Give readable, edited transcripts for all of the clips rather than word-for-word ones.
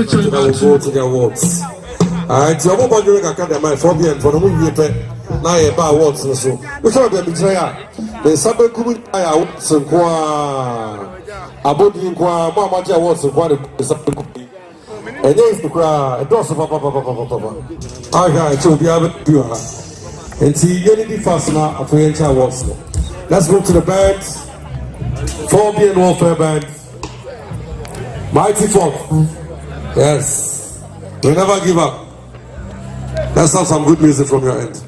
switching now we'll go to the awards. Alright, so I'm going to get my phobia and for the movie. Now, about awards and so. We saw them in Jaya. The Sabbath Kumasi awards and Qua Abodi and Qua Mamaja awards and Qua the Sabbath Kumasi. And yes, the crowd, a doss of Papa. I got to be able to do her. And see, Unity Fastener of the awards. Let's go to the bands. Phobia and Warfare Band. Mighty Folk. Yes. We never give up. Let's have some good music from your end.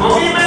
Oh,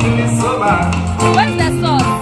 What's the sauce?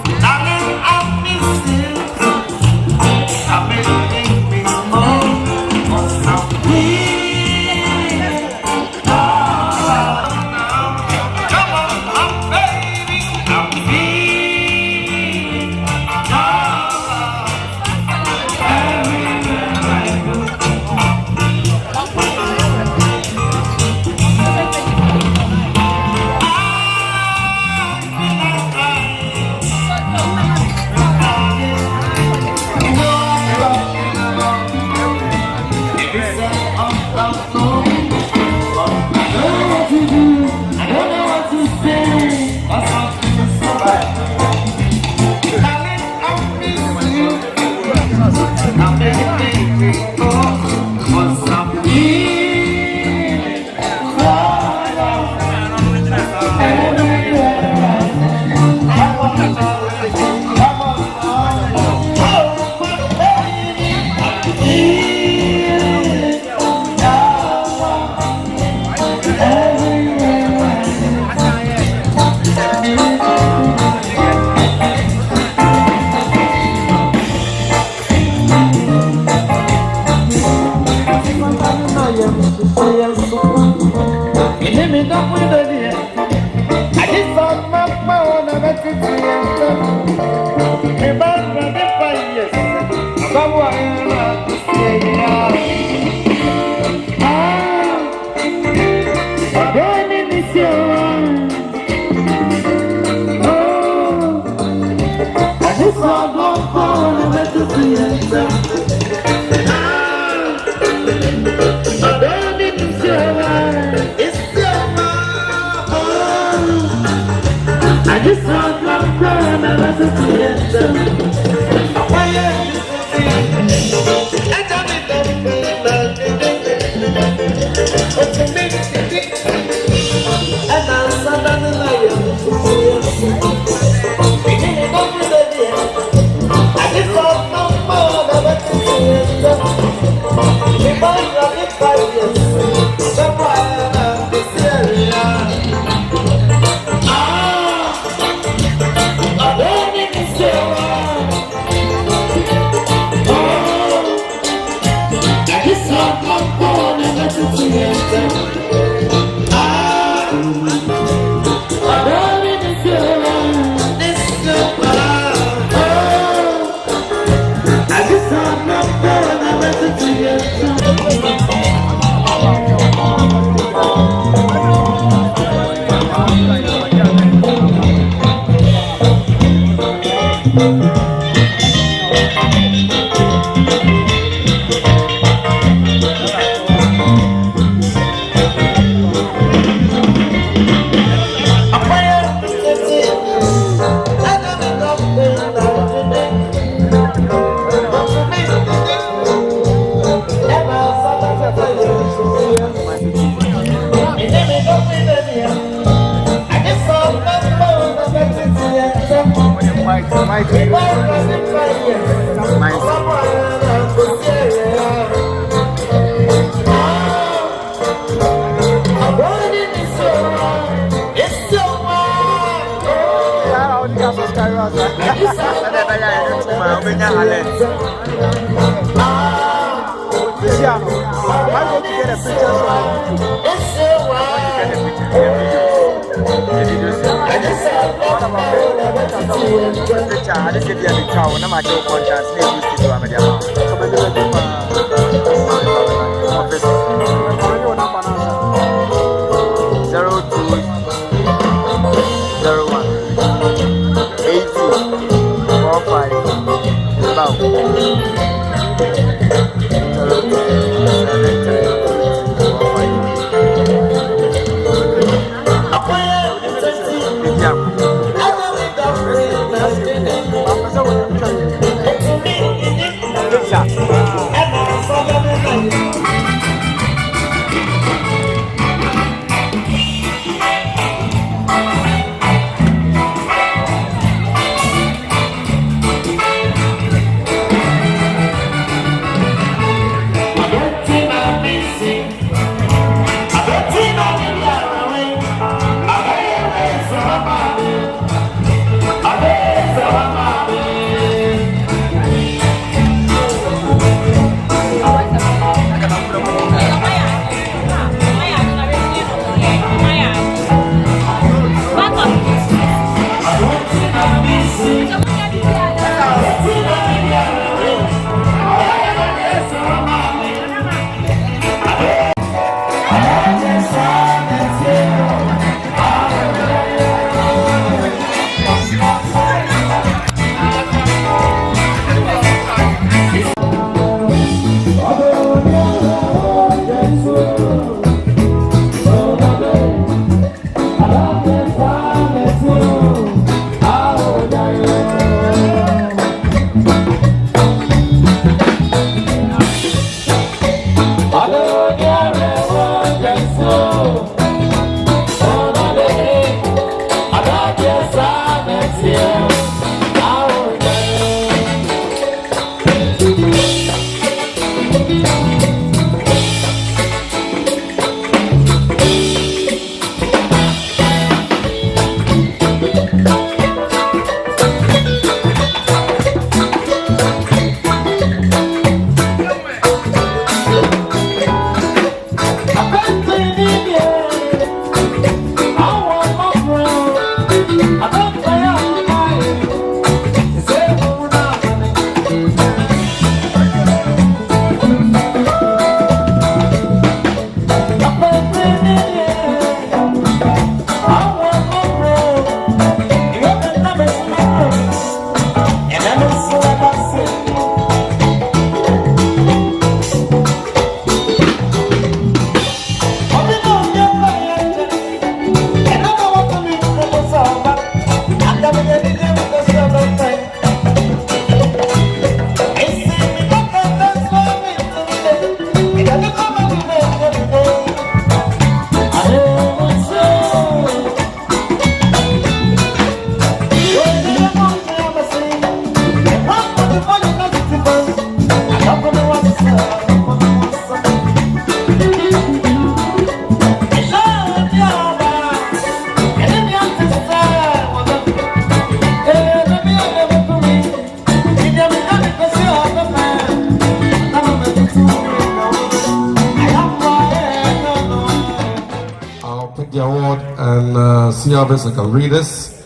the award and see how best I can read this.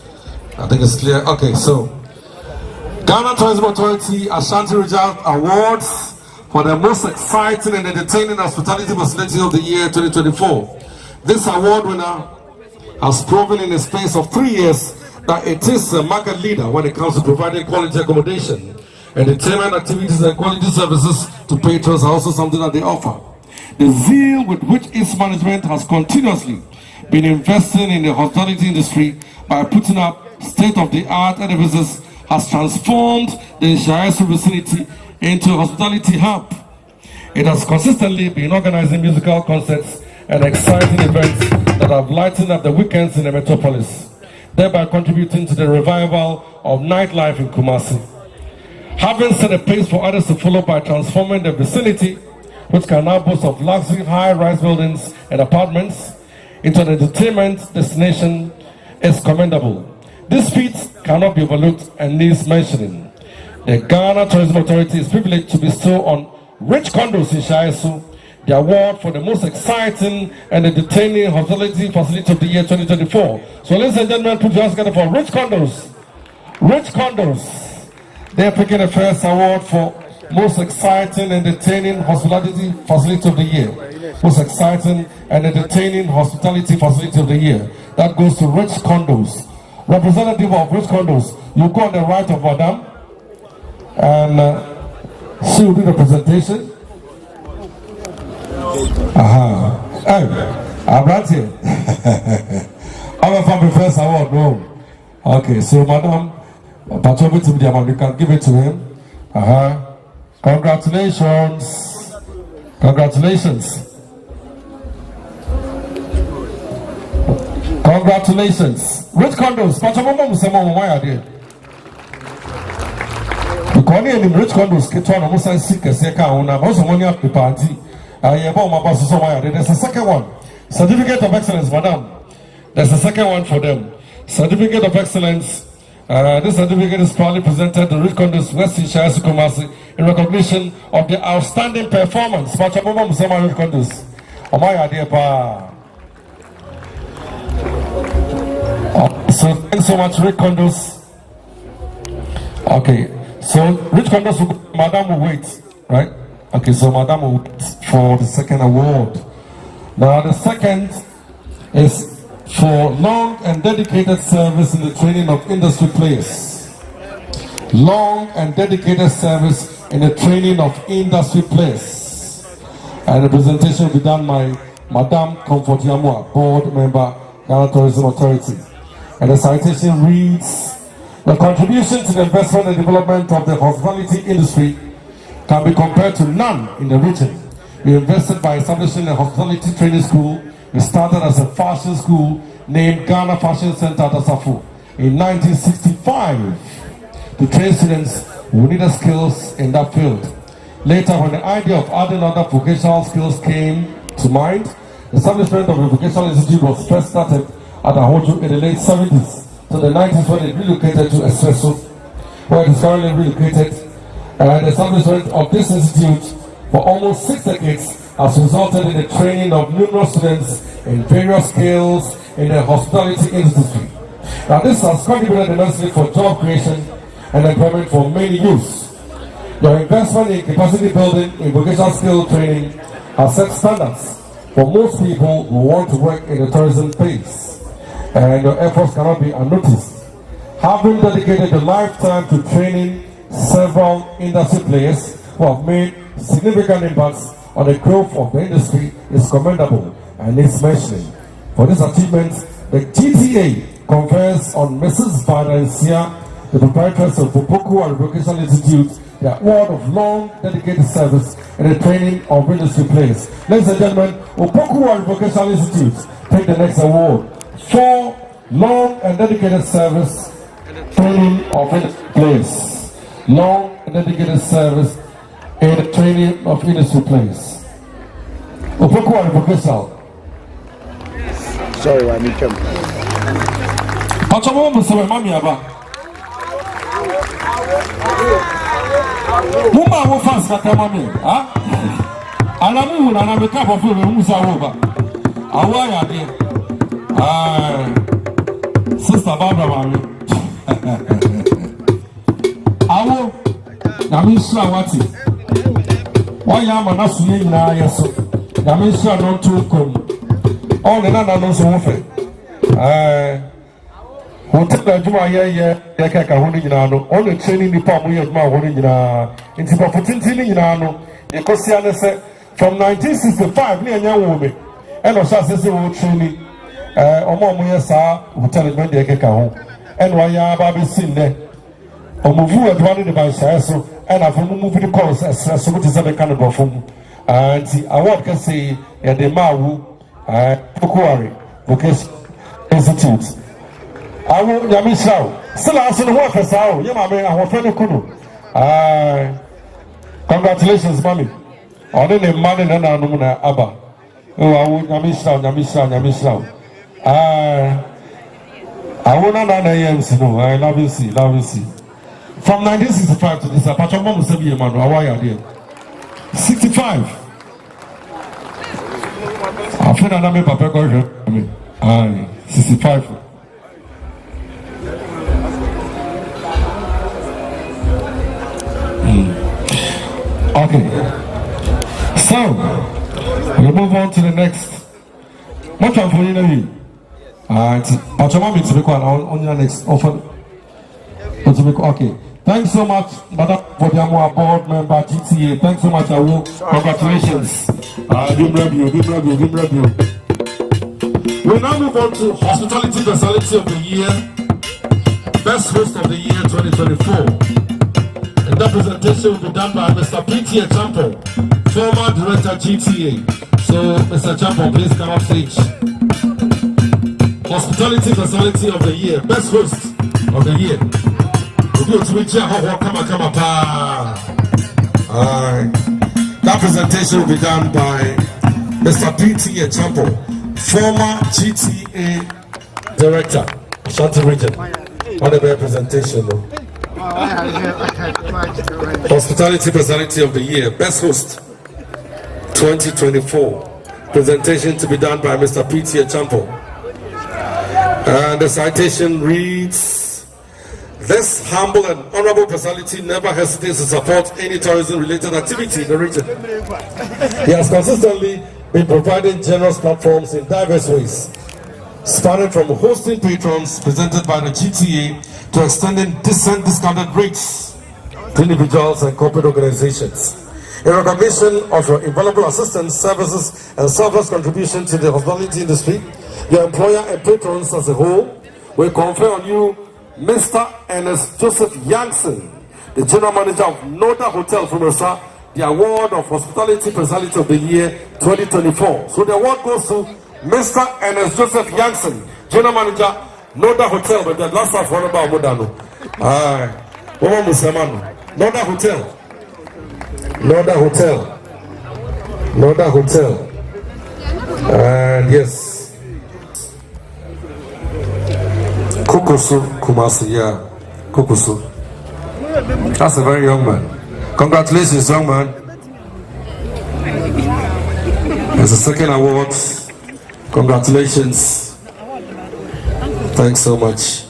I think it's clear. Okay, so Ghana Tourism Authority Ashanti Regional Awards for the most exciting and entertaining hospitality facility of the year 2024. This award winner has proven in the space of 3 years that it is a market leader when it comes to providing quality accommodation. Entertainment activities and quality services to patrons are also something that they offer. The zeal with which its management has continuously been investing in the hospitality industry by putting up state-of-the-art edifices has transformed the Feyiase vicinity into a hospitality hub. It has consistently been organizing musical concerts and exciting events that have lightened up the weekends in the metropolis, thereby contributing to the revival of nightlife in Kumasi. Having set a pace for others to follow by transforming the vicinity, which can now boast of luxury high-rise buildings and apartments, into an entertainment destination is commendable. This feat cannot be overlooked and needs mentioning. The Ghana Tourism Authority is privileged to bestow on Rich Condos in Feyiase the award for the most exciting and entertaining hospitality facility of the year 2024. So ladies and gentlemen, put your hands together for Rich Condos. Rich Condos. They're picking the first award for most exciting and entertaining hospitality facility of the year. Most exciting and entertaining hospitality facility of the year. That goes to Rich Condos. Representative of Rich Condos, you go on the right of Madam, and she will do the presentation. Hey, I'm right here. I'm from the first award, no. Okay, so Madam, Patrol to the you can give it to him. Congratulations. Congratulations. Congratulations. Rich Condos, Patrol Mom, why are they? Because in Rich Condos, Keton, almost I see Kaseka, also money up the party. There's a second one. Certificate of Excellence, Madam. There's a second one for them. Certificate of Excellence. This certificate is proudly presented to Rich Condos West in Feyiase Kumasi in recognition of the outstanding performance. So thanks so much, Rich Condos. Okay, so Rich Condos, Madam will wait, right? Okay, so Madam will wait for the second award. Now the second is for long and dedicated service in the training of industry players. Long and dedicated service in the training of industry players. And the presentation will be done by Madam Comfort Yamua, Board Member, Ghana Tourism Authority. And the citation reads, the contribution to the investment and development of the hospitality industry can be compared to none in the region. We invested by establishing a hospitality training school. We started as a fashion school named Ghana Fashion Center at Asafo in 1965 to train students who needed skills in that field. Later, when the idea of adding other vocational skills came to mind, the establishment of a vocational institute was first started at Ahojo in the late 70s to the 90s when it relocated to Espresso, where it is currently relocated. And the establishment of this institute for almost 6 decades has resulted in the training of numerous students in various skills in the hospitality industry. Now this has contributed immensely for job creation and employment for many youths. Your investment in capacity building in vocational skill training has set standards for most people who want to work in the tourism space, and your efforts cannot be unnoticed. Having dedicated a lifetime to training several industry players who have made significant impacts on the growth of the industry is commendable and needs mentioning. For this achievement, the GTA confers on Mrs. Valencia, the proprietress of Otumfuo Vocational Institute, the award of long dedicated service in the training of industry players. Ladies and gentlemen, Otumfuo Vocational Institute take the next award for long and dedicated service in the training of industry players. Long and dedicated service in the training of industry players. Otumfuo Vocational. Sorry, I need to. Mumba wo fans kata mami, ah? Alamu na na make up of you musa wo ba. Awa ya de. Sister Barbara Mami. Awo, Namisha Wati. Why am I not seeing now? Yes, Namisha not too come. Oh, the Nana knows often. Hotel Juma, yeah, like a Honey, all the training the palm of my Honey, into Potintin, because from 1965, near young woman, and Osasa training. Omo sa hotel me de keka ho enwa ya ba be sin de omovu adwani de ban sha so and afo mu move the course as so to say be kan go fom anti award can say ya de mawu Pokuari Vocational Institute awu nyami shaw sila aso no ho fesa o ye ma me ahofe no kunu congratulations mommy on the man na na no na aba o awu nyami shaw I want to know. I love you, see. From 1965 to this, Apache Mom said, "Man, why are you 65?" I feel that I'm Papa Gorge. 65. Okay. So we move on to the next. Much of you. On your next offer. Okay. Thanks so much, Madam Bodiamo, board member GTA. Thanks so much, Awo. Congratulations. Give review. We now move on to Hospitality Personality of the Year, Best Host of the Year 2024. And that presentation will be done by Mr. P.T. Champo, former director GTA. So, Mr. Champo, please come up stage. Hospitality Personality of the Year, Best Host of the Year. That presentation will be done by Mr. P.T. Champo, former GTA Director, Ashanti Region. What a better presentation, though. Hospitality Personality of the Year, Best Host 2024. Presentation to be done by Mr. P.T. Champo. And the citation reads, "This humble and honorable personality never hesitates to support any tourism-related activity in the region. He has consistently been providing generous platforms in diverse ways, spanning from hosting patrons presented by the GTA to extending decent discounted rates to individuals and corporate organizations. In recognition of your invaluable assistance, services, and selfless contribution to the hospitality industry, your employer and patrons as a whole will confer on you Mr. Ernest Joseph Yankson, the General Manager of Noda Hotel from Rosa, the award of Hospitality Personality of the Year 2024. So the award goes to Mr. Ernest Joseph Yankson, General Manager, Noda Hotel, but the last one for about Modano. Noda Hotel. And yes. Kumasi, yeah. Kukusu. That's a very young man. Congratulations, young man. There's a second award. Congratulations. Thanks so much.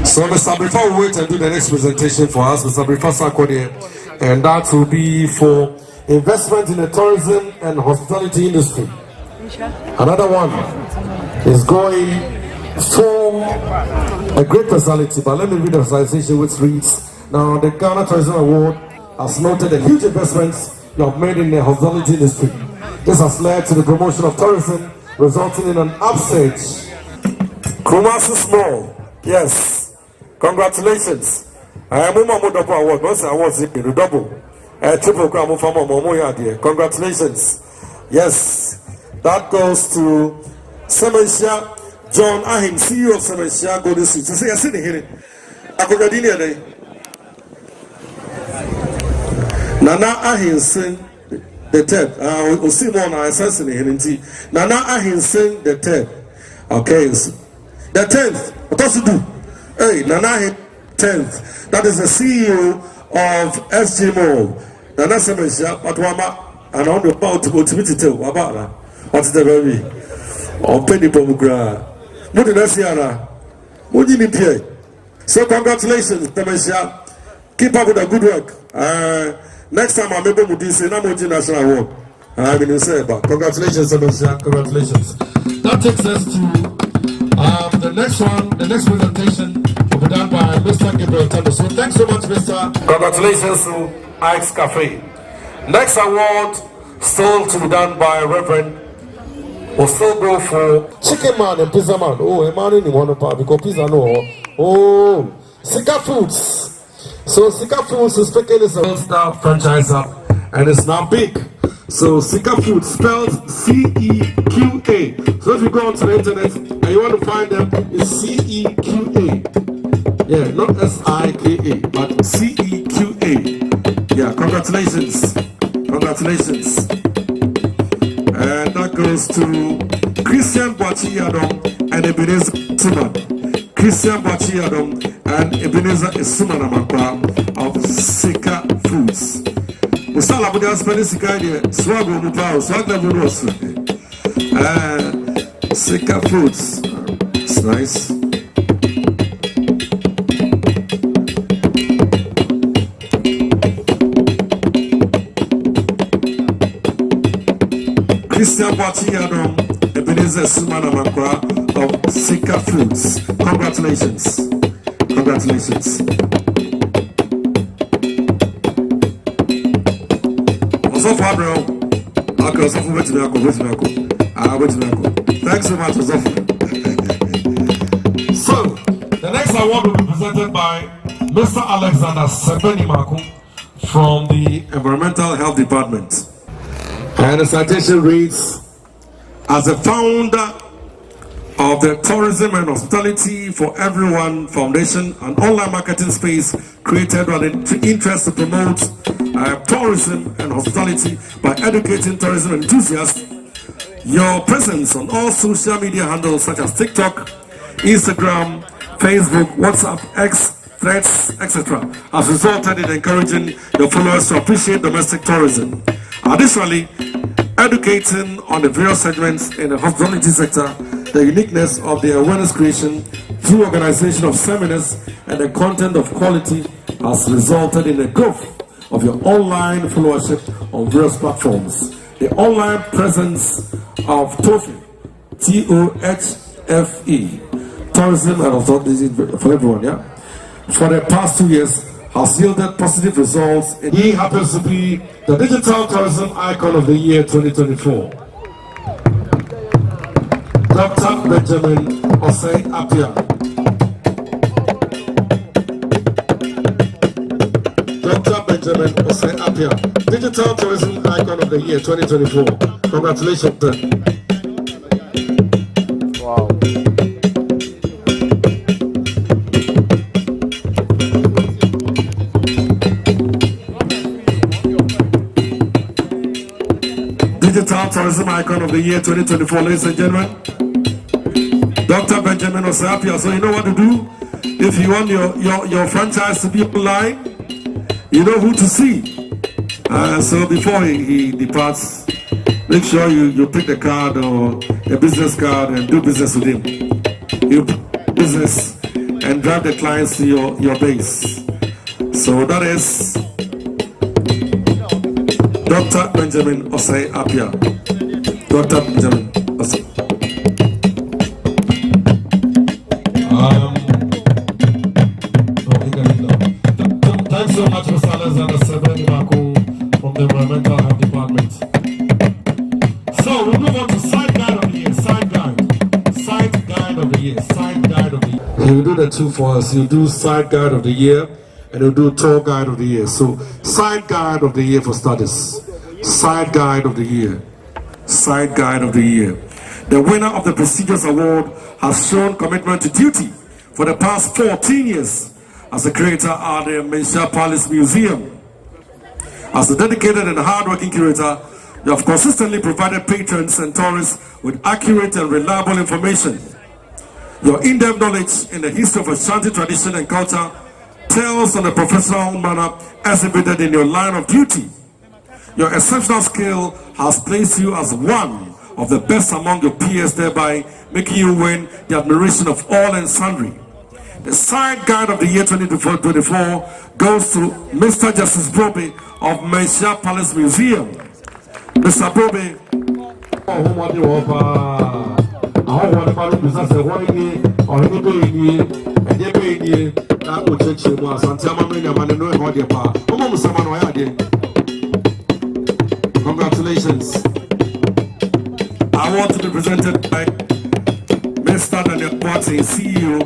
So, Mr. Before we wait and do the next presentation for us, Mr. Before Sakode, and that will be for investment in the tourism and hospitality industry. Another one is going for a great personality, but let me read the citation which reads, "Now, the Ghana Tourism Award has noted the huge investments you have made in the hospitality industry. This has led to the promotion of tourism, resulting in an upsurge. Kumasi small, yes. Congratulations. I am a double award. Most awards is double. Triple crown for Momo. Congratulations. Yes, that goes to Semensia John Ahim, CEO of Semensia Golden Seeds. Say, I see the here. I could get in here. Nana Ahinsen the third. We'll see more now. Assassinate Nana Ahinsen the third. Okay, the 10th. What does it do? Hey, Nana Ahinsen 10th. That is the CEO of SGMO. Nana Semensia, but Wama, and on the boat to go to meet it. What's the baby? Penny Pomukra. What did I see, Anna? What did you pay? So, congratulations, Temesia. Keep up with the good work. Next time I'm able to do say, I'm national award. I mean, say, but congratulations, Temesia. Congratulations. That takes us to the next one. The next presentation will be done by Mr. Gabriel Tando. So, thanks so much, Mr. Congratulations to Ike's Cafe. Next award still to be done by Reverend. We'll still go for Chicken Man and Pizza Man. Oh, a man in one part because pizza no. Oh, Sika Foods. So Sika Foods is taking this star franchise up and it's now big. So Sika Foods spelled C-E-Q-A. So if you go onto the internet and you want to find them, it's C-E-Q-A. Yeah, not S-I-K-A, but C-E-Q-A. Yeah, congratulations. Congratulations. And that goes to Christian Boachi-Adom and Ebenezer Suman. Christian Boachi-Adom and Ebenezer Suman Amakwa of Sika Foods. Usala Buddha spelling Sika here. Swag Mupao, Swag Navuros. Sika Foods. It's nice. Christian Boachi-Adom, Ebenezer Suman Amakwa of Sika Foods. Congratulations. Congratulations. Osofo okay, Osofo wait me. Thanks so much, Osofo. So, the next award will be presented by Mr. Alexander Sebeni-Maku from the Environmental Health Department. And the citation reads, as a founder of the Tourism and Hospitality for Everyone Foundation, an online marketing space created with an interest to promote tourism and hospitality by educating tourism enthusiasts, your presence on all social media handles such as TikTok, Instagram, Facebook, WhatsApp, X, Threads, etc. has resulted in encouraging your followers to appreciate domestic tourism. Additionally, educating on the various segments in the hospitality sector, the uniqueness of the awareness creation through organization of seminars and the content of quality has resulted in the growth of your online followership on various platforms. The online presence of TOFE, T-O-H-F-E, tourism and hospitality for everyone, yeah, for the past 2 years has yielded positive results. He happens to be the Digital Tourism Icon of the Year 2024. Dr. Benjamin Osei Appiah. Dr. Benjamin Osei Appiah, Digital Tourism Icon of the Year 2024. Congratulations. Wow. Digital Tourism Icon of the Year 2024, ladies and gentlemen. Dr. Benjamin Osei Appiah. So you know what to do. If you want your franchise to be online, you know who to see. So before he departs, make sure you pick the card or a business card and do business with him. You business and drive the clients to your base. So that is Dr. Benjamin Osei Appiah. Dr. Benjamin Osei. Thanks so much, Mr. Alexander Sebeni-Maku from the Environmental Health Department. So we'll move on to Side Guide of the Year. Side Guide. Side Guide of the Year. Side Guide of the Year. He'll do the two for us. He'll do Side Guide of the Year and he'll do Tour Guide of the Year. So Side Guide of the Year for studies. Side Guide of the Year. Side Guide of the Year. The winner of the prestigious award has shown commitment to duty for the past 14 years as a curator at the Mensha Palace Museum. As a dedicated and hard-working curator, you have consistently provided patrons and tourists with accurate and reliable information. Your in-depth knowledge in the history of Ashanti tradition and culture tells on the professional manner exhibited in your line of duty. Your exceptional skill has placed you as one of the best among your peers, thereby making you win the admiration of all and sundry. The side guide of the year 2024 goes to Mr. Justice Brobe of Mensia Palace Museum. Mr. Brobe. Congratulations. Award to be presented by Mr. Daniel Boateng, CEO,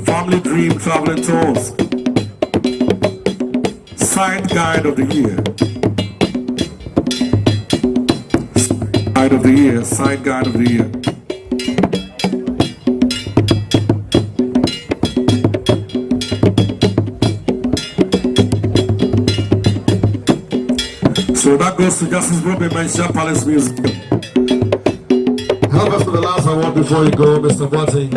Family Dream Traveling Tours. Side Guide of the Year. Guide of the Year. Side Guide of the Year. So that goes to Justice Brobe Mensia Palace Museum. Help us with the last award before you go, Mr. Boateng.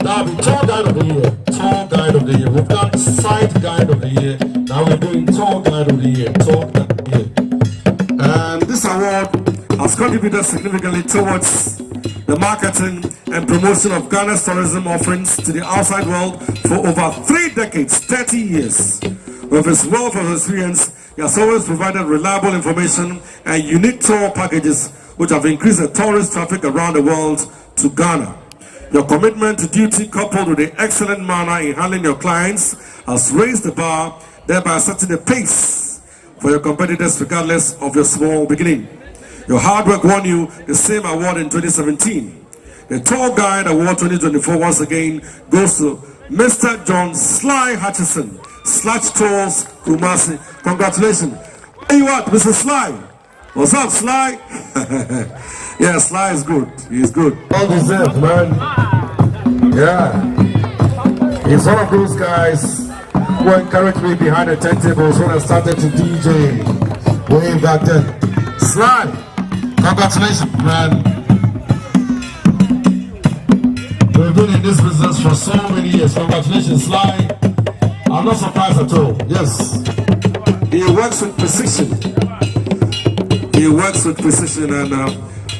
Now the tour guide of the year. Tour guide of the year. We've done side guide of the year. Now we're doing tour guide of the year. Tour guide of the year. And this award has contributed significantly towards the marketing and promotion of Ghana's tourism offerings to the outside world for over 3 decades, 30 years. With his wealth of experience, he has always provided reliable information and unique tour packages which have increased the tourist traffic around the world to Ghana. Your commitment to duty coupled with the excellent manner in handling your clients has raised the bar, thereby setting the pace for your competitors regardless of your small beginning. Your hard work won you the same award in 2017. The Tour Guide Award 2024 once again goes to Mr. John Sly Hutchison, Sludge Tours, Kumasi. Congratulations. Hey, you what, Mr. Sly? What's up, Sly? Yeah, Sly is good. He's good. All deserved, man. Yeah. He's one of those guys who encouraged me behind the turntables when I started to DJ way back then. Sly, congratulations, man. We've been in this business for so many years. Congratulations, Sly. I'm not surprised at all. Yes. He works with precision. He works with precision and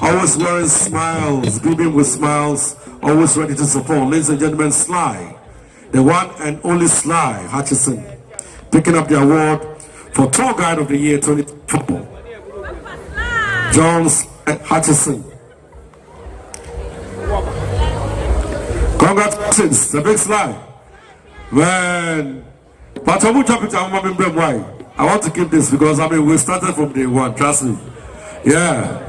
always wearing smiles, beaming with smiles, always ready to support. Ladies and gentlemen, Sly, the one and only Sly Hutchison, picking up the award for Tour Guide of the Year 2024. John Hutchison. Congratulations, the big Sly. Man, but I want to keep this because we started from day one, trust me. Yeah,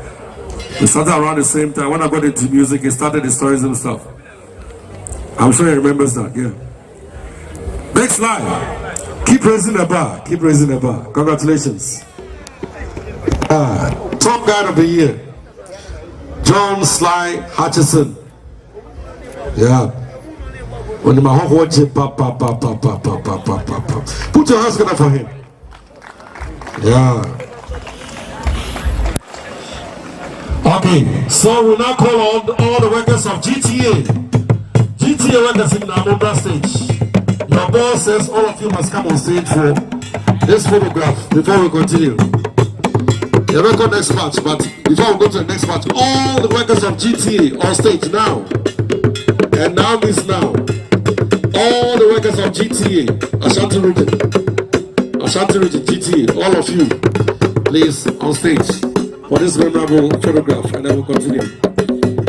we started around the same time. When I got into music, he started his tourism stuff. I'm sure he remembers that, yeah. Big Sly, keep raising the bar, keep raising the bar. Congratulations. Top Guide of the Year, John Sly Hutchison. Yeah. Put your hands together for him. Yeah. Okay, so we now call on all the workers of GTA. GTA workers in Namibia stage. Your boss says all of you must come on stage for this photograph before we continue. The record next match, but before we go to the next match, all the workers of GTA on stage now. And now means now. All the workers of GTA, Ashanti region, GTA, all of you, please on stage for this memorable photograph, and then we'll continue.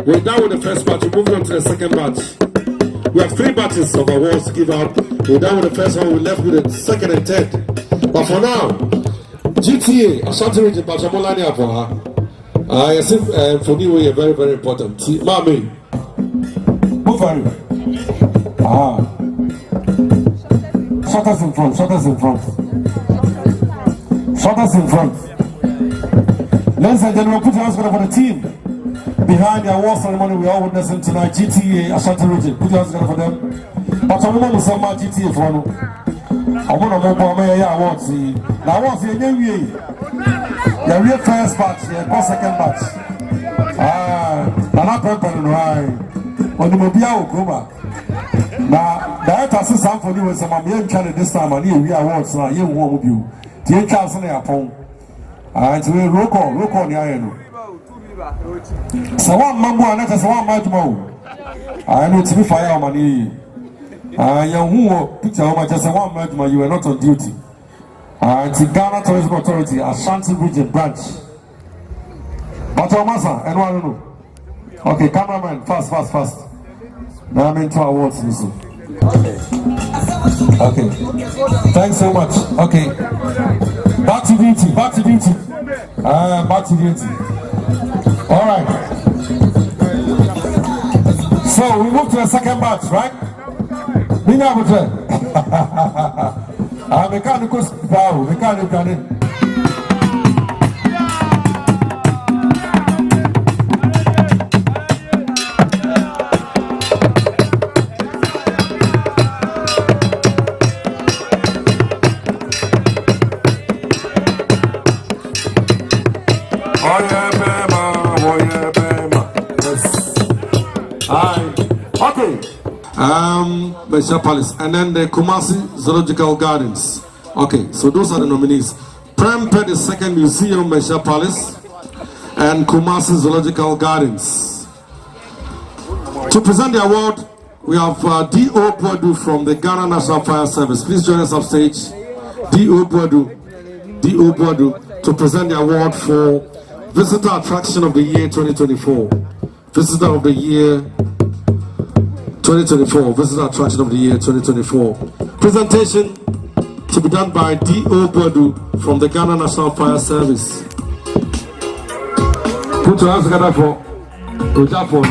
We're done with the first batch, we're moving on to the second batch. We have 3 batches of awards to give out. We're done with the first one, we're left with the second and third. But for now, GTA, Ashanti region, Bachamolani for for me, we are very, very important. Mami, move on. Shut us in front, shut us in front. Shut us in front. Ladies and gentlemen, put your hands together for the team behind the award ceremony we are witnessing tonight. GTA Ashanti region. Put your hands together for them. But I'm going to say my GTA for you. I want to move on my awards. The awards here, the real first batch, the second batch. I'm not preparing right. On the mobile Okuma. Now, the actor says for you was some young child this time, and here we awards now. You won't you. The Charles and Apple. It's a roll call the iron. So one mambo and that's one much more. I know to be fire money. Young who picture how much as a 1 month you were not on duty. It's the Ghana Tourism Authority, Ashanti Region Branch. But Masa, and one know. Okay, cameraman, fast. Now I'm into awards. Okay. Thanks so much. Okay. Back to duty. Back to duty. All right. So we move to the second batch, right? Mechanical power, mechanical. Mesha Palace, and then the Kumasi Zoological Gardens. Okay, so those are the nominees. Prempeh the Second Museum, Mesha Palace, and Kumasi Zoological Gardens. To present the award, we have D.O. Boadu from the Ghana National Fire Service. Please join us upstage. D.O. Boadu, to present the award for Visitor Attraction of the Year 2024. Visitor of the Year 2024, Visitor Attraction of the Year 2024. Presentation to be done by D.O. Boadu from the Ghana National Fire Service. Put your hands together for Otumfuo.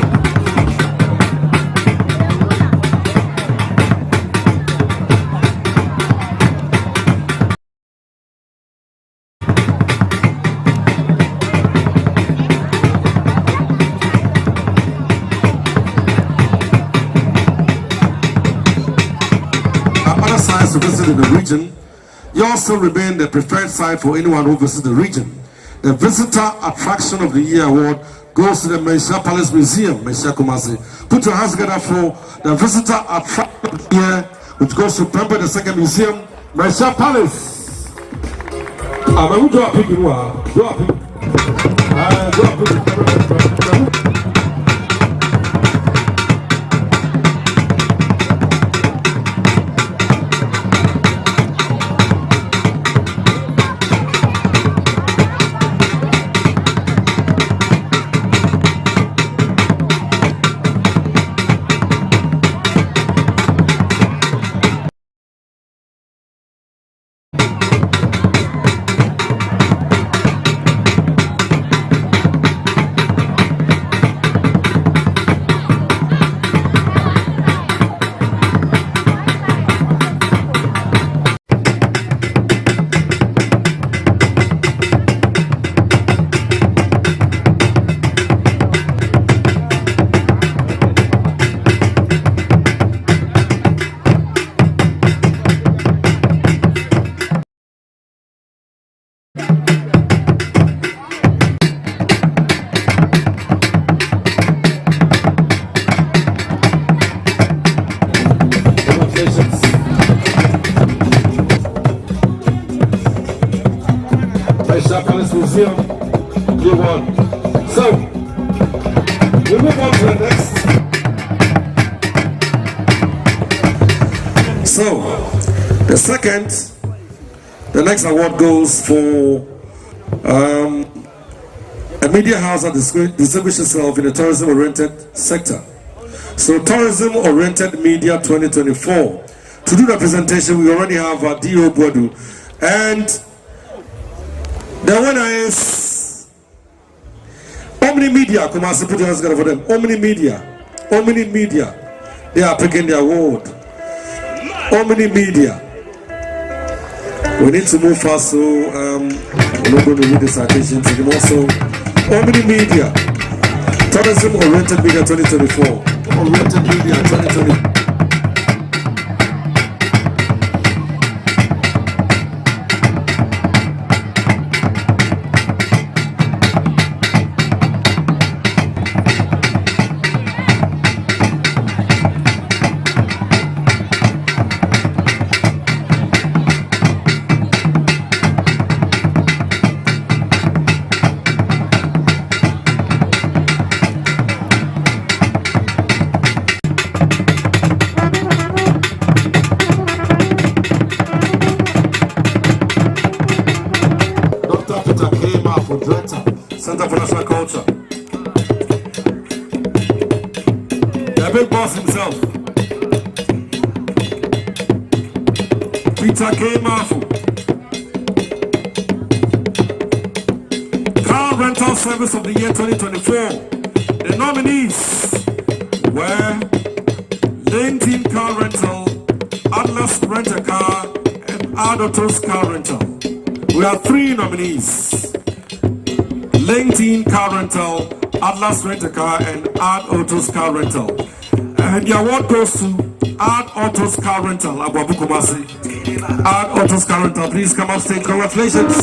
To visit in the region, you also remain the preferred site for anyone who visits the region. The Visitor Attraction of the Year award goes to the Mesha Palace Museum, Mesha Kumasi. Put your hands together for the Visitor Attraction of the Year, which goes to Prempeh the Second Museum, Mesha Palace. Museum, you won. So, we move on to the next. So, the next award goes for a media house that distinguishes itself in the tourism-oriented sector. So, Tourism-Oriented Media 2024. To do the presentation, we already have D.O. Boadu, and the winner is Omni Media. Kumasi, put your hands together for them. Omni Media. They are picking the award. Omni Media. We need to move fast, so we're not going to read the citations anymore. So, Omni Media. Tourism Oriented Media 2024. Oriented Media 2024. Center for National Culture. The big boss himself, Peter K. Mafu. Car Rental Service of the Year 2024. The nominees were Lane Team Car Rental, Atlas Rent a Car, and Adotos Car Rental. We have 3 nominees: Lane Team Car Rental, Atlas Rent a Car, and Ad Autos Car Rental. And the award goes to Ad Autos Car Rental, Abu Kumasi. Ad Autos Car Rental, please come up stage. Congratulations.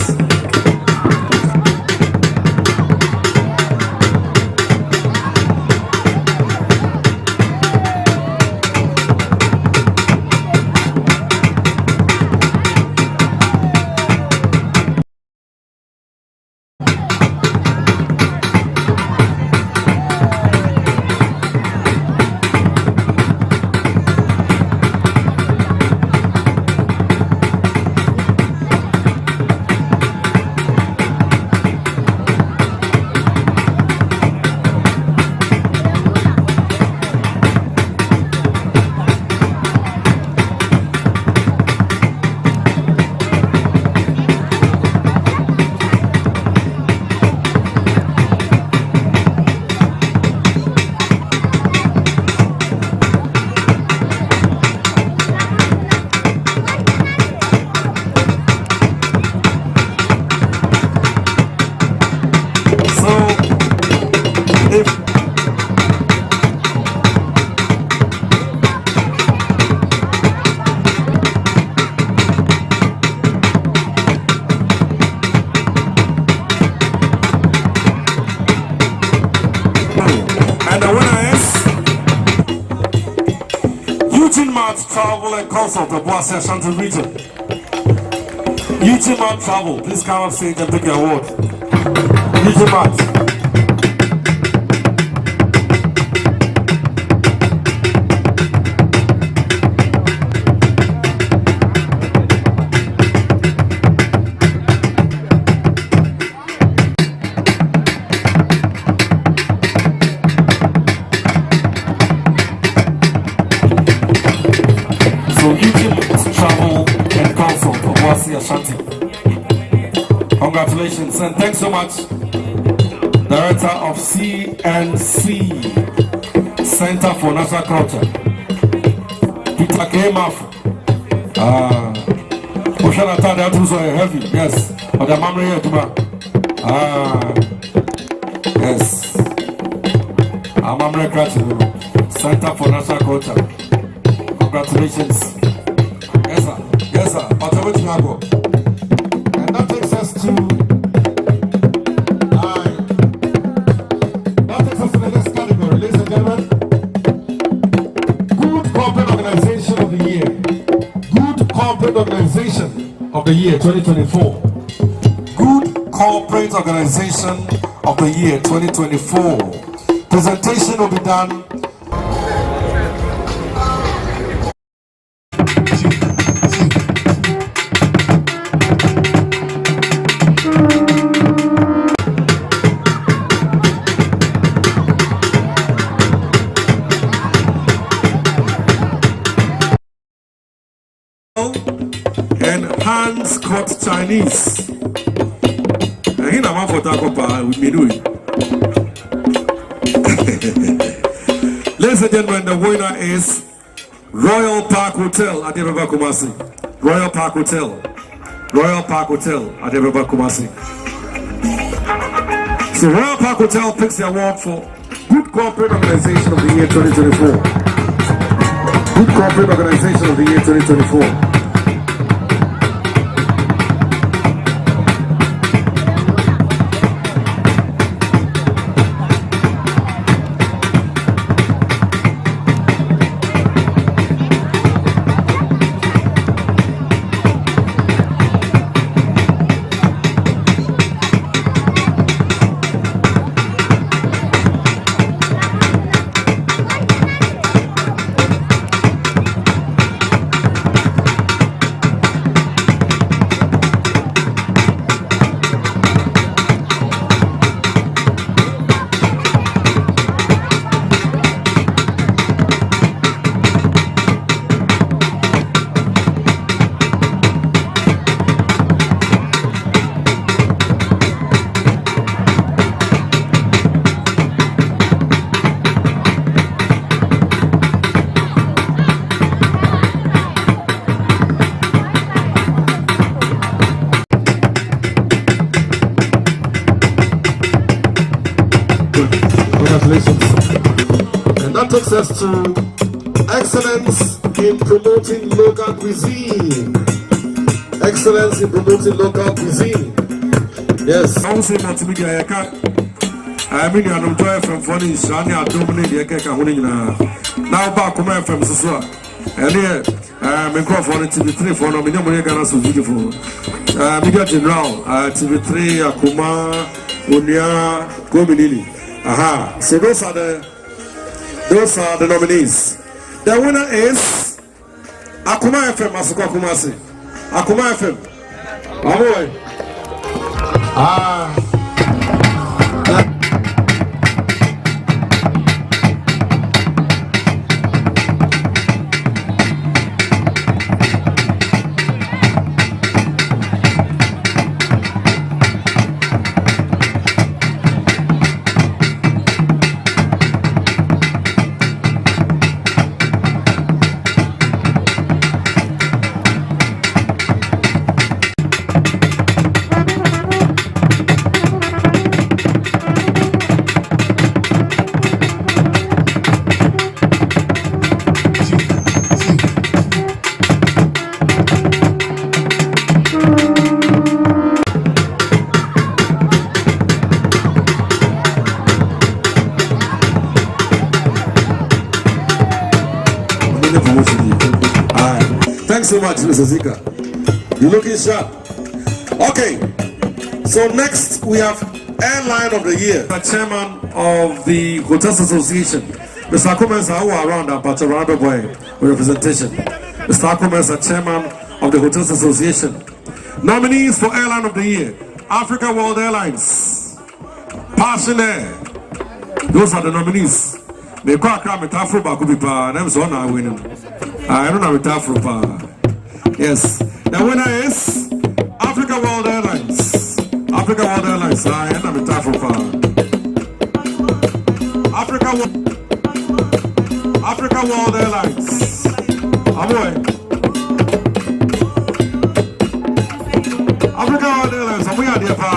Travel and Consult of Ashanti region. UTMAT Travel, please come up stage and take your award. UTMAT. Ashanti. Congratulations and thanks so much, Director of CNC, Center for National Culture, Peter K. Mafu. Oceanata, that was heavy, yes. Or the memory of yes. Center for National Culture. Congratulations. Yes, sir. Yes, sir. And that takes us to the next category, ladies and gentlemen. Good Corporate Organization of the Year. Good Corporate Organization of the Year 2024. Good Corporate Organization of the Year 2024. Presentation will be done. And Hans Scott Chinese. Hene am for takopa with me doing. Ladies and gentlemen, the winner is Royal Park Hotel at Kumasi. Royal Park Hotel. Royal Park Hotel at Kumasi. So Royal Park Hotel picks the award for Good Corporate Organization of the Year 2024. Good Corporate Organization of the Year 2024. Congratulations. And that takes us to excellence in promoting local cuisine. Excellence in promoting local cuisine. Yes. I say multimedia. I mean, you are not from funny, Shani, I dominate the Kaka Hunina. Now back come from Susua. And here, microphone TV3 for no million so beautiful. Media General, TV3, Akuma, Unia, Gominini. Aha. So those are the nominees. The winner is Akuma FM, Asuka Kumasi. Akuma FM. Amoy. Thanks so much, Mr. Zika. You're looking sharp. Okay, so next we have Airline of the Year. The chairman of the Hotels Association, Mr. Akumensa, who are around but around the boy with representation. Mr. Akumensa, chairman of the Hotels Association. Nominees for Airline of the Year: Africa World Airlines, Passion Air. Those are the nominees. They call Metafro Bakubipa, and I'm so now winning. I don't know Metafro. Yes, the winner is Africa World Airlines. Africa World Airlines. I am Metafro. Africa World Airlines. Amoy. Africa World Airlines. Amoy adiapa.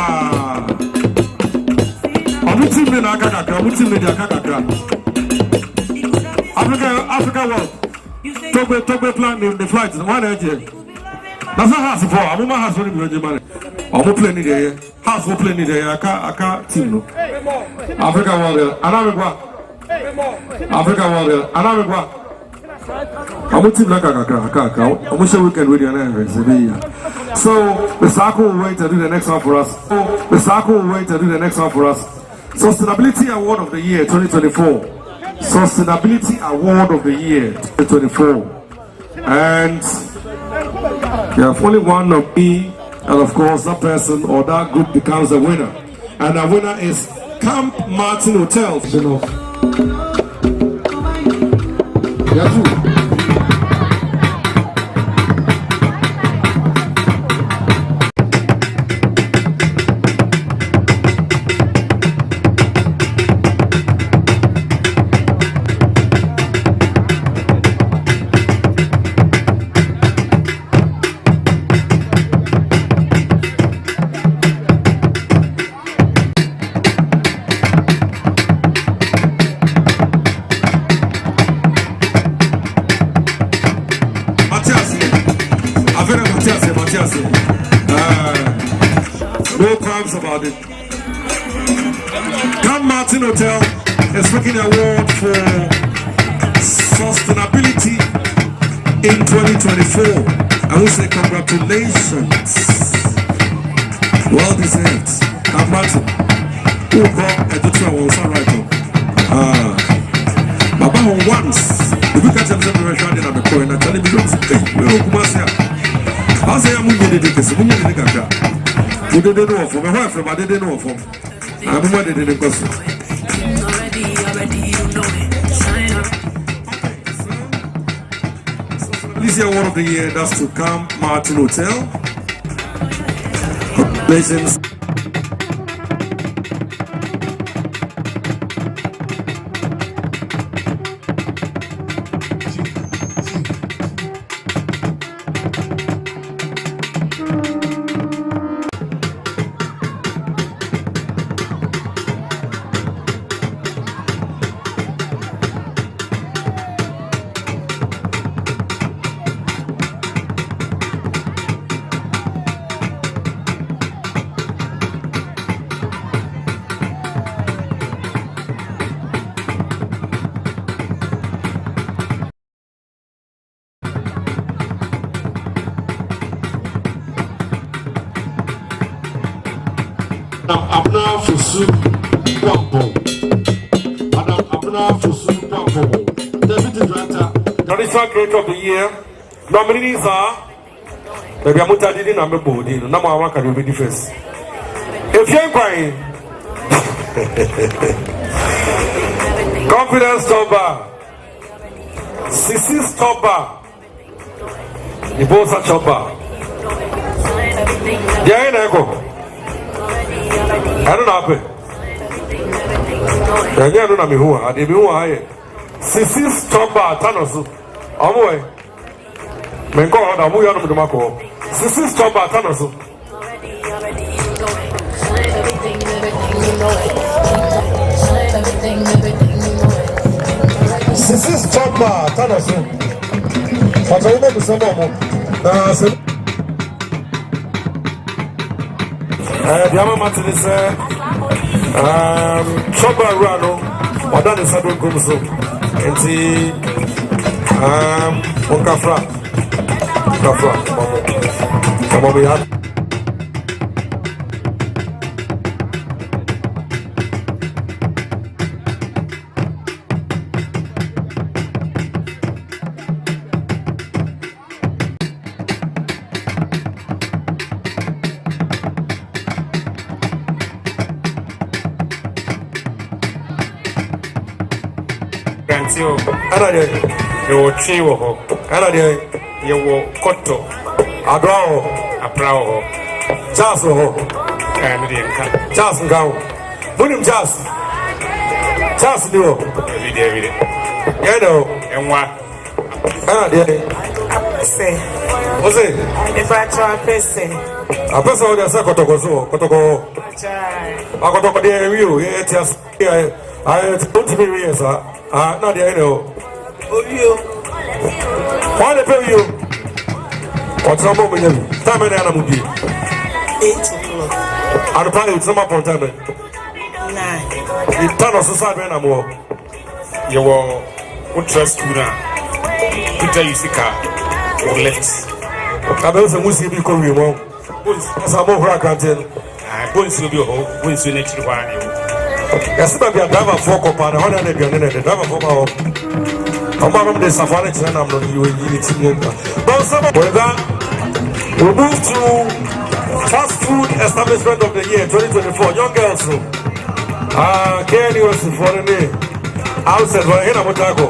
Amutim ni nakakaka. Amutim ni nakakaka. Africa World. Togbe plan the flight. One edge. That's not house for. I'm not house for the money. I'm playing it there. House for playing it there. I can't team no. Africa World. Anamigwa. Africa World. Anamigwa. I'm team like I'm sure we can win the So the circle will wait to do the next one for us. Sustainability Award of the Year 2024. Sustainability Award of the Year 2024. And you have only one of me, and of course that person or that group becomes the winner. And the winner is Camp Martin Hotel. No qualms about it. Camp Martin Hotel is making an award for sustainability in 2024. I will say congratulations. Well deserved. Camp Martin. Who got a doctor was right now. Baba once. If you catch them in the coin, I tell him, we're Kumasi. I say, I'm going to do this. We didn't know for my wife, but I didn't know for. I'm more than the person. This year, one of the year, that's to Camp Martin Hotel. Congratulations. Fusu Wampo. Madam Abuna Fusu Wampo. Deputy Director. Traditional Creator of the Year. Nominees are Baby Amuta didn't have a body. Number one can be first. If you're crying, confidence stopper, Sisi stopper, the boss are chopper. Yeah, in echo. I don't know. I don't know who I did. Who I Sisi stopper, Tanosu. Away. Menko, I'm going to the Mako. Sisi stopper, Tanosu. This is Chopper, Tanasu. But I remember some more. The other matter is Chopper Rano, or that is Sadu Kumso. And the Okafra. Come on, we have. You will chill, and you will cotto, a draw, a prow, just and the just go. William just do every day. You know, and what? Say, was it? If I try to say, a person that's a cotoko, I got over there, you, yes, I told me, yes, not the know. Why they pay you? What's wrong with you? Time and animal be 8 o'clock. I'll play with some upon time. 9. You turn us aside when I'm more. You will trust you now. Peter Isika or left. I was a Muslim because we won't. As I'm over, I can't tell. I'm going to be home. Going to next one. Yes, but we are driver for Copan, 100 million, the driver for my I'm on the safari and I'm not you. With that, we move to fast food establishment of the year 2024. Young girls. Kenny was for the name. Outside for Hene Motago.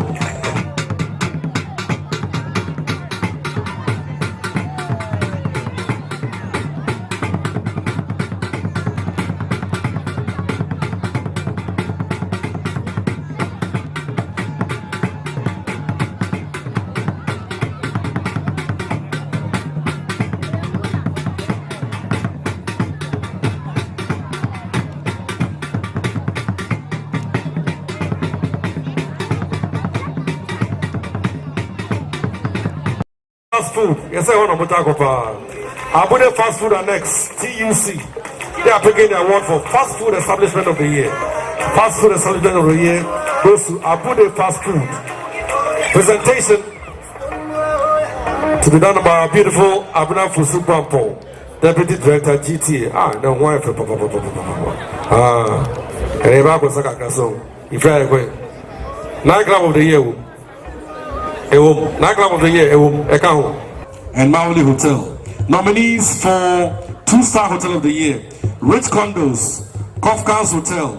Fast food. Yes, I want to talk about. Abuja Fast Food Annex, TUC. They are taking the award for Fast Food Establishment of the Year. Fast Food Establishment of the Year goes to Abuja Fast Food. Presentation to be done by our beautiful Otumfuo Wampo, Deputy Director GTA. No one for and if I was a song, if I go, Nightclub of the Year. Nightclub of the Year, and Maoli Hotel. Nominees for 2-star Hotel of the Year: Rich Condos, Kofkas Hotel,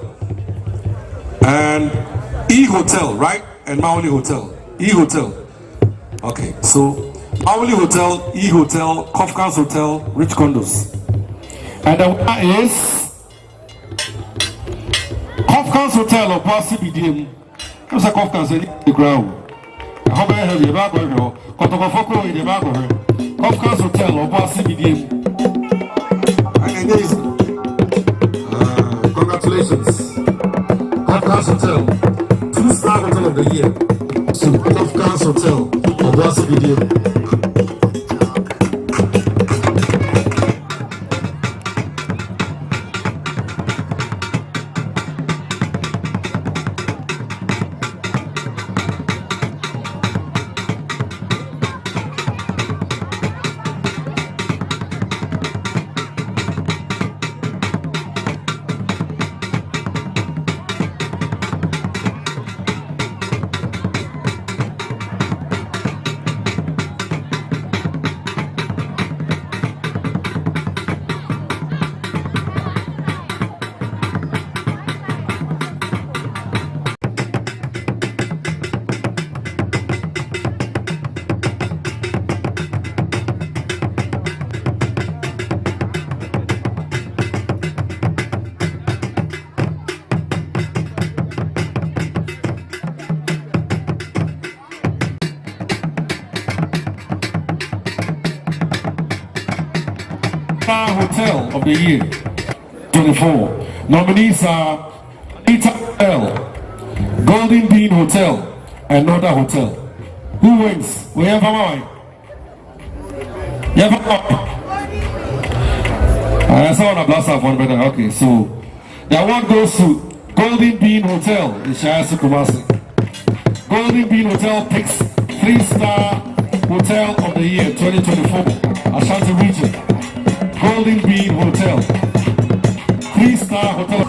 and E Hotel, right? And Maoli Hotel, E Hotel. Okay, so Maoli Hotel, E Hotel, Kofkas Hotel, Rich Condos. And the winner is Kofkas Hotel of Kumasi BDM. What's a Kofkas in the ground? How many have you back with you? Kotokofoko in the back of her. Kofkas Hotel or Kumasi BDM. Congratulations. Kofkas Hotel, 2-star Hotel of the Year. So Kofkas Hotel or Kumasi BDM. of the Year 24. Nominees are Ita Hotel, Golden Bean Hotel, and Norda Hotel. Who wins? We have a boy. I saw a blast off one better. Okay, so the award goes to Golden Bean Hotel in Feyiase, Kumasi. Golden Bean Hotel picks 3-star Hotel of the Year 2024 Ashanti region. Golden Bean Hotel, 3-star hotel.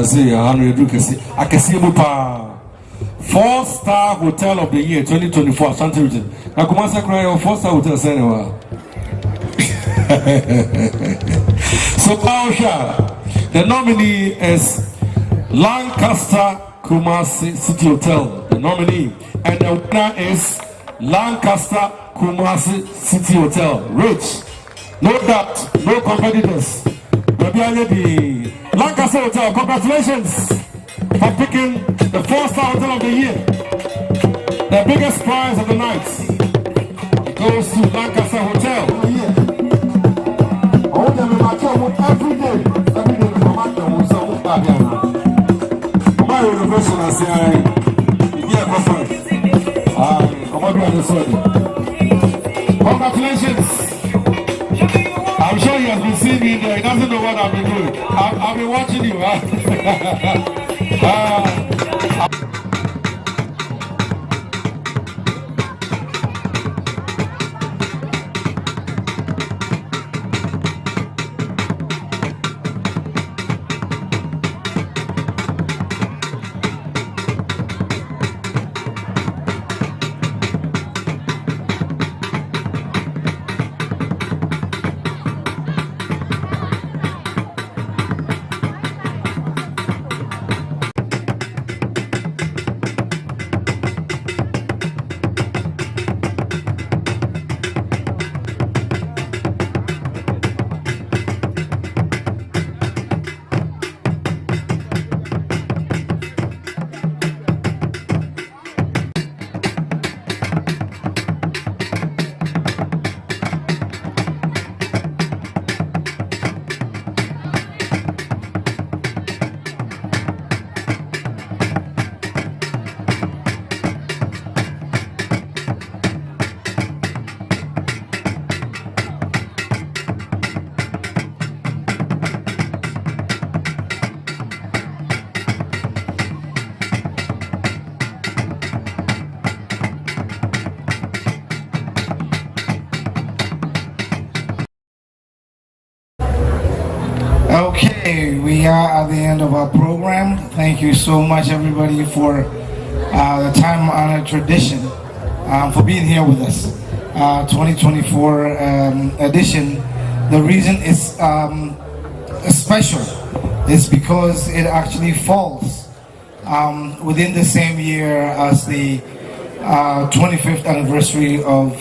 See, I can see 4-star Hotel of the Year 2024 Ashanti region. Now, Kumasi cry 4-star hotel anyway. So, Pausha, the nominee is Lancaster Kumasi City Hotel. The nominee, and the winner is Lancaster Kumasi City Hotel. Rich, no doubt, no competitors. The Lancaster Hotel, congratulations for picking the 4-star hotel of the year. The biggest prize of the night goes to Lancaster Hotel. Every day we come out there with some my university, I say, come on, congratulations. I'm sure he has been seeing me there. He doesn't know what I've been doing. I've been watching you. Okay, we are at the end of our program. Thank you so much, everybody, for the time-honored tradition, for being here with us. 2024 edition. The reason it's special is because it actually falls within the same year as the 25th anniversary of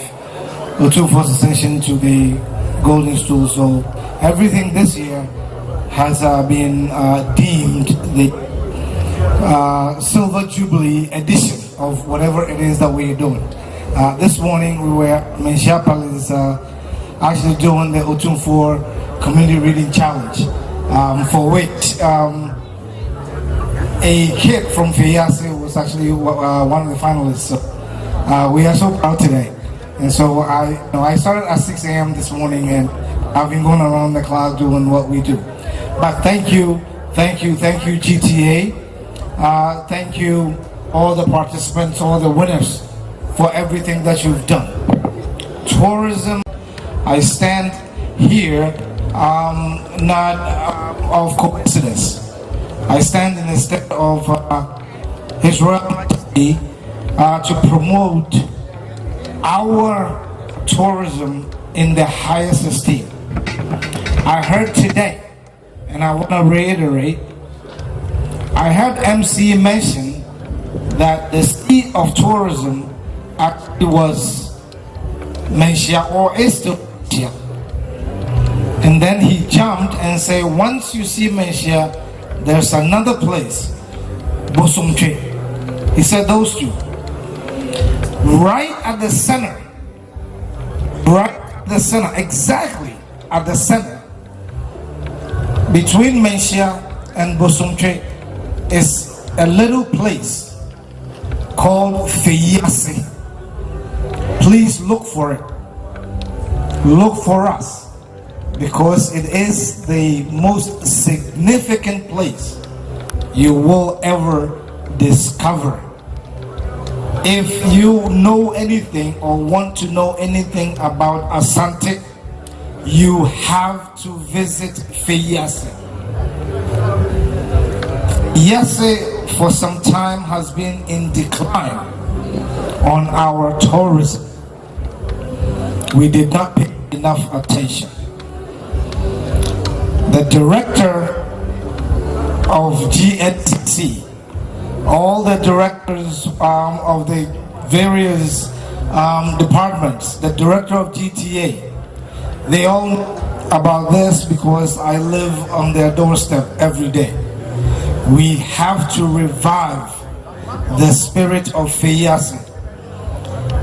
Otumfuo's ascension to the Golden Stool. So everything this year has been deemed the Silver Jubilee edition of whatever it is that we're doing. This morning we were, Menshapal is actually doing the Otumfuo Community Reading Challenge, for which a kid from Feyiase was actually one of the finalists. So we are so proud today. And so I started at 6 a.m. this morning, and I've been going around the clock doing what we do. But thank you, GTA. Thank you, all the participants, all the winners, for everything that you've done. Tourism, I stand here not of coincidence. I stand in the stead of His Royal Majesty to promote our tourism in the highest esteem. I heard today, and I want to reiterate, I heard MC mention that the seat of tourism actually was Menshia or is still Menshia. And then he jumped and said, once you see Menshia, there's another place, Bosumche. He said those two. Right at the center, exactly at the center, between Menshia and Bosumche is a little place called Feyiase. Please look for it. Look for us, because it is the most significant place you will ever discover. If you know anything or want to know anything about Ashanti, you have to visit Feyiase. Feyiase for some time has been in decline on our tourism. We did not pay enough attention. The director of GNTC, all the directors of the various departments, the director of GTA, they all know about this because I live on their doorstep every day. We have to revive the spirit of Feyiase.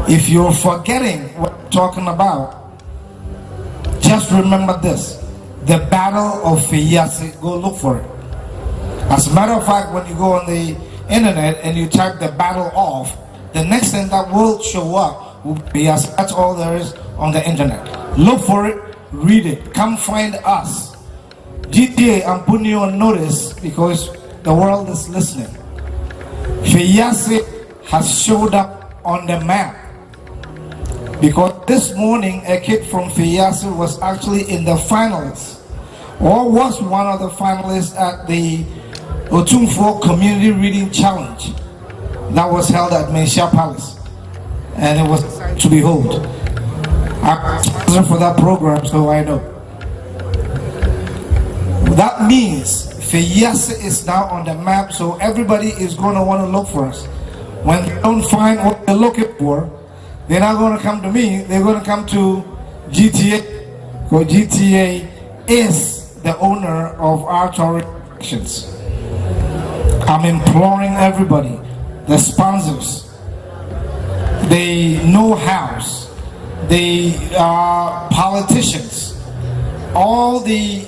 If you're forgetting what I'm talking about, just remember this: the Battle of Feyiase. Go look for it. As a matter of fact, when you go on the internet and you type the battle of, the next thing that will show up will be Feyiase. That's all there is on the internet. Look for it, read it, come find us. GTA, I'm putting you on notice because the world is listening. Feyiase has showed up on the map because this morning a kid from Feyiase was actually in the finalists, or was one of the finalists at the Otumfuo Community Reading Challenge that was held at Menshia Palace, and it was to behold. I'm sponsor for that program, so I know. That means Feyiase is now on the map, so everybody is going to want to look for us. When they don't find what they're looking for, they're not going to come to me, they're going to come to GTA, because GTA is the owner of our tourist attractions. I'm imploring everybody, the sponsors, the know-hows, the politicians, all the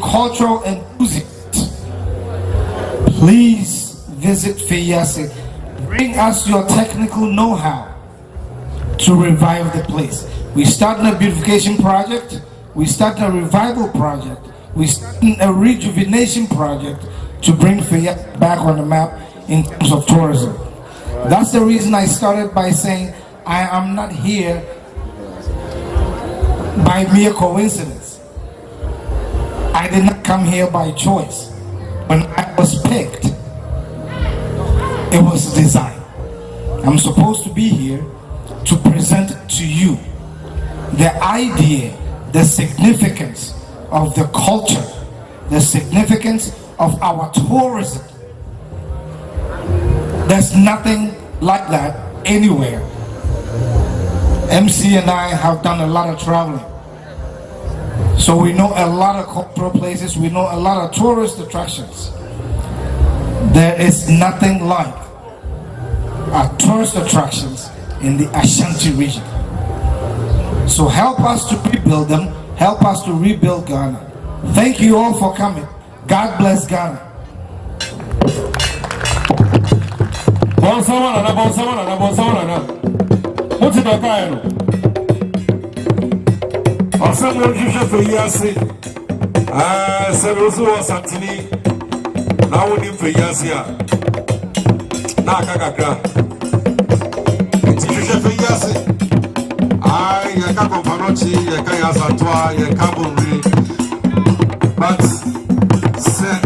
cultural enthusiasts, please visit Feyiase. Bring us your technical know-how to revive the place. We started a beautification project, we started a revival project, we started a rejuvenation project to bring Feyiase back on the map in terms of tourism. That's the reason I started by saying I am not here by mere coincidence. I did not come here by choice. When I was picked, it was designed. I'm supposed to be here to present to you the idea, the significance of the culture, the significance of our tourism. There's nothing like that anywhere. MC and I have done a lot of traveling. So we know a lot of cultural places, we know a lot of tourist attractions. There is nothing like our tourist attractions in the Ashanti region. So help us to rebuild them, help us to rebuild Ghana. Thank you all for coming. God bless Ghana. What's the Feyiase. Several Ashanti. Now we need Feyiase. Nakaka. Feyiase. I can't companochi, I can't Santua, I can't read. But, sir,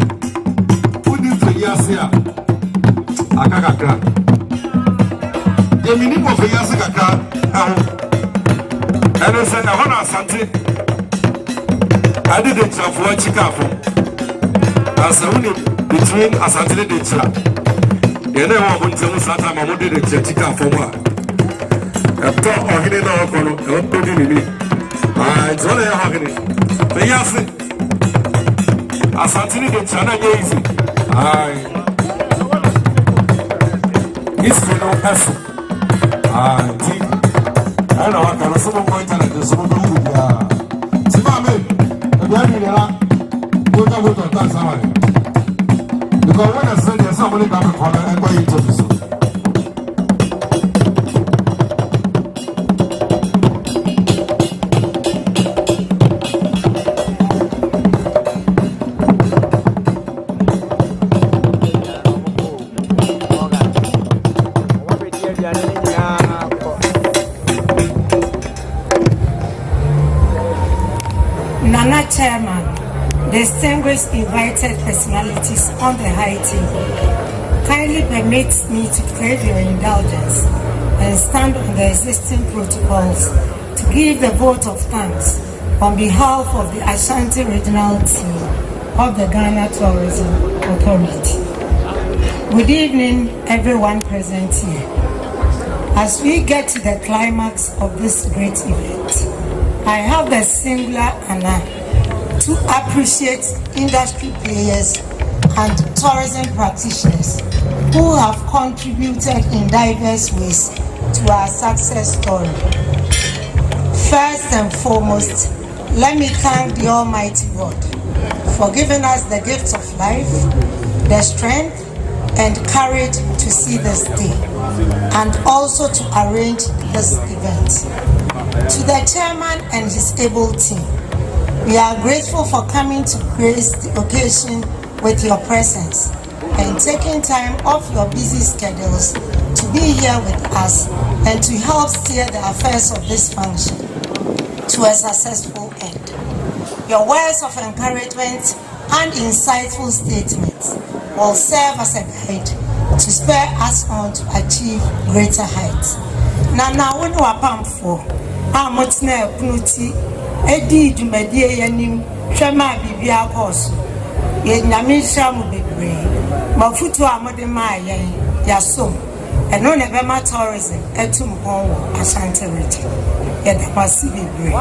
who need Feyiase? Akaka. The minimum of Feyiase Kaka. And I said, I want Ashanti. I did it for Chicago. As a unit between Ashanti and China. You know, I want to tell Santa Mamma did it Chicago for what? I thought of Hene now, I don't put it in me. It's only a Hene. Feyiase. Ashanti and China easy. It's going to pass. I know I can also go into the Zoom. Timame, the Bianera, put a vote on that somebody. Because when I said there's somebody coming for the employee to the Zoom. Chairman, distinguished invited personalities on the high table, kindly permit me to crave your indulgence and stand on the existing protocols to give the vote of thanks on behalf of the Ashanti regional team of the Ghana Tourism Authority. Good evening, everyone present here. As we get to the climax of this great event, I have the singular honor to appreciate industry players and tourism practitioners who have contributed in diverse ways to our success story. First and foremost, let me thank the Almighty God for giving us the gift of life, the strength and courage to see this day, and also to arrange this event. To the chairman and his able team, we are grateful for coming to grace the occasion with your presence and taking time off your busy schedules to be here with us and to help steer the affairs of this function to a successful end. Your words of encouragement and insightful statements will serve as a guide to spur us on to achieve greater heights. Now, when we are pumped for, I'm not Edi Jumedie Yanim, Shama Bibia Course, Yamishamu Bibre, Mafutu Amadema Yasum, and no Nebema tourism, Etum Home, Ashanti region. Yet, I must be brave.